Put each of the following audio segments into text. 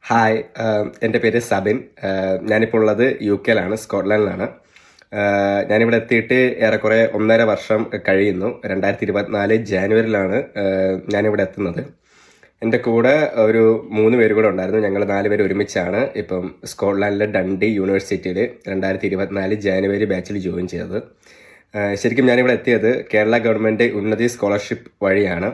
Hi, എൻ്റെ പേര് സബിൻ. ഞാനിപ്പോൾ ഉള്ളത് യുകെയിലാണ്, സ്കോട്ട്ലൻഡിലാണ്. ഞാനിവിടെ എത്തിയിട്ട് ഏറെക്കുറെ 1.5 വർഷം കഴിയുന്നു. 2024 ജാനുവരിയിലാണ് ഞാനിവിടെ എത്തുന്നത്. എൻ്റെ കൂടെ ഒരു 3 പേര് കൂടെ ഉണ്ടായിരുന്നു. ഞങ്ങൾ 4 പേര് ഒരുമിച്ചാണ് ഇപ്പം സ്കോട്ട്ലാൻഡിലെ ഡണ്ടി യൂണിവേഴ്സിറ്റിയിൽ 2024 ജാനുവരി ബാച്ചിൽ ജോയിൻ ചെയ്തത്. ശരിക്കും ഞാനിവിടെ എത്തിയത് കേരള ഗവൺമെൻറ് ഉന്നതി സ്കോളർഷിപ്പ് വഴിയാണ്.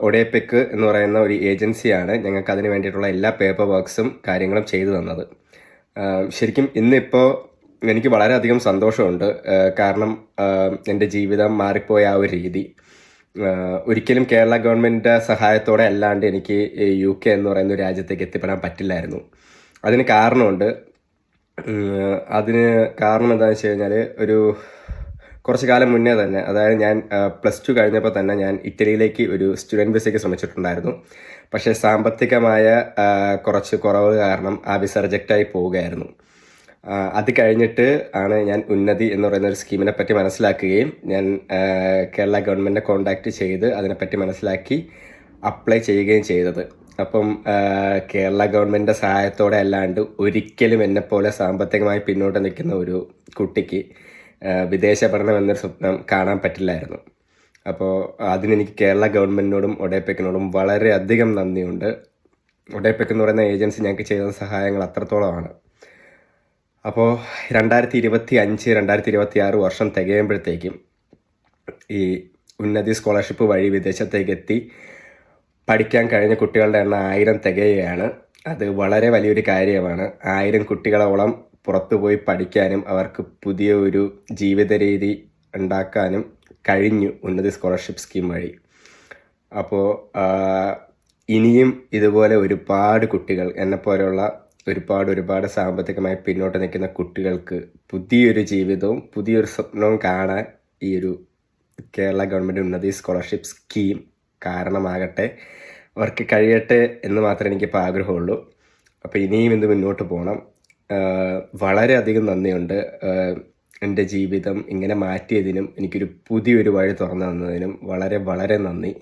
ഒഡേപെക്ക് എന്ന് പറയുന്ന ഒരു ഏജൻസിയാണ് ഞങ്ങൾക്ക് അതിന് വേണ്ടിയിട്ടുള്ള എല്ലാ പേപ്പർ വർക്ക്സും കാര്യങ്ങളും ചെയ്തു തന്നത്. ശരിക്കും ഇന്നിപ്പോൾ എനിക്ക് വളരെയധികം സന്തോഷമുണ്ട്. കാരണം എൻ്റെ ജീവിതം മാറിപ്പോയ ആ ഒരു രീതി ഒരിക്കലും കേരള ഗവൺമെൻറ് സഹായത്തോടെ അല്ലാണ്ട് എനിക്ക് UK എന്ന് പറയുന്ന ഒരു രാജ്യത്തേക്ക് എത്തിപ്പെടാൻ പറ്റില്ലായിരുന്നു. അതിന് കാരണമുണ്ട്. അതിന് കാരണം എന്താണെന്ന് വെച്ച് കഴിഞ്ഞാൽ കുറച്ച് കാലം മുന്നേ തന്നെ, അതായത് ഞാൻ +2 കഴിഞ്ഞപ്പോൾ തന്നെ ഞാൻ ഇറ്റലിയിലേക്ക് ഒരു സ്റ്റുഡൻറ്റ് വിസയ്ക്ക് ശ്രമിച്ചിട്ടുണ്ടായിരുന്നു. പക്ഷേ സാമ്പത്തികമായ കുറച്ച് കുറവ് കാരണം ആ വിസ റിജക്റ്റായി പോവുകയായിരുന്നു. അത് കഴിഞ്ഞിട്ട് ആണ് ഞാൻ ഉന്നതി എന്ന് പറയുന്ന ഒരു സ്കീമിനെ പറ്റി മനസ്സിലാക്കുകയും ഞാൻ കേരള ഗവൺമെൻറ്റിനെ കോൺടാക്റ്റ് ചെയ്ത് അതിനെപ്പറ്റി മനസ്സിലാക്കി അപ്ലൈ ചെയ്യുകയും ചെയ്തത്. അപ്പം കേരള ഗവൺമെൻറ്റിൻ്റെ സഹായത്തോടെ അല്ലാണ്ട് ഒരിക്കലും എന്നെപ്പോലെ സാമ്പത്തികമായി പിന്നോട്ട് നിൽക്കുന്ന ഒരു കുട്ടിക്ക് വിദേശ പഠനം എന്നൊരു സ്വപ്നം കാണാൻ പറ്റില്ലായിരുന്നു. അപ്പോൾ അതിനെനിക്ക് കേരള ഗവൺമെൻറ്റിനോടും ഒഡേപെക്കിനോടും വളരെയധികം നന്ദിയുണ്ട്. ഒഡേപെക്ക് എന്ന് പറയുന്ന ഏജൻസി ഞങ്ങൾക്ക് ചെയ്ത സഹായങ്ങൾ അത്രത്തോളമാണ്. അപ്പോൾ 2025 2026 വർഷം തികയുമ്പോഴത്തേക്കും ഈ ഉന്നതി സ്കോളർഷിപ്പ് വഴി വിദേശത്തേക്ക് എത്തി പഠിക്കാൻ കഴിഞ്ഞ കുട്ടികളുടെ എണ്ണം 1000 തികയുകയാണ്. അത് വളരെ വലിയൊരു കാര്യമാണ്. 1000 കുട്ടികളോളം പുറത്തുപോയി പഠിക്കാനും അവർക്ക് പുതിയ ഒരു ജീവിത രീതി ഉണ്ടാക്കാനും കഴിഞ്ഞു ഉന്നതി സ്കോളർഷിപ്പ് സ്കീം വഴി. അപ്പോൾ ഇനിയും ഇതുപോലെ ഒരുപാട് കുട്ടികൾ, എന്നെപ്പോലെയുള്ള ഒരുപാട് സാമ്പത്തികമായി പിന്നോട്ട് നിൽക്കുന്ന കുട്ടികൾക്ക് പുതിയൊരു ജീവിതവും പുതിയൊരു സ്വപ്നവും കാണാൻ ഈ ഒരു കേരള ഗവൺമെൻറ് ഉന്നതി സ്കോളർഷിപ്പ് സ്കീം കാരണമാകട്ടെ, അവർക്ക് കഴിയട്ടെ എന്ന് മാത്രമേ എനിക്കിപ്പോൾ ആഗ്രഹമുള്ളൂ. അപ്പോൾ ഇനിയും ഇത് മുന്നോട്ട് പോകണം. വളരെയധികം നന്ദിയുണ്ട്. എൻ്റെ ജീവിതം ഇങ്ങനെ മാറ്റിയതിനും എനിക്കൊരു പുതിയൊരു വഴി തുറന്നു തന്നതിനും വളരെ നന്ദി.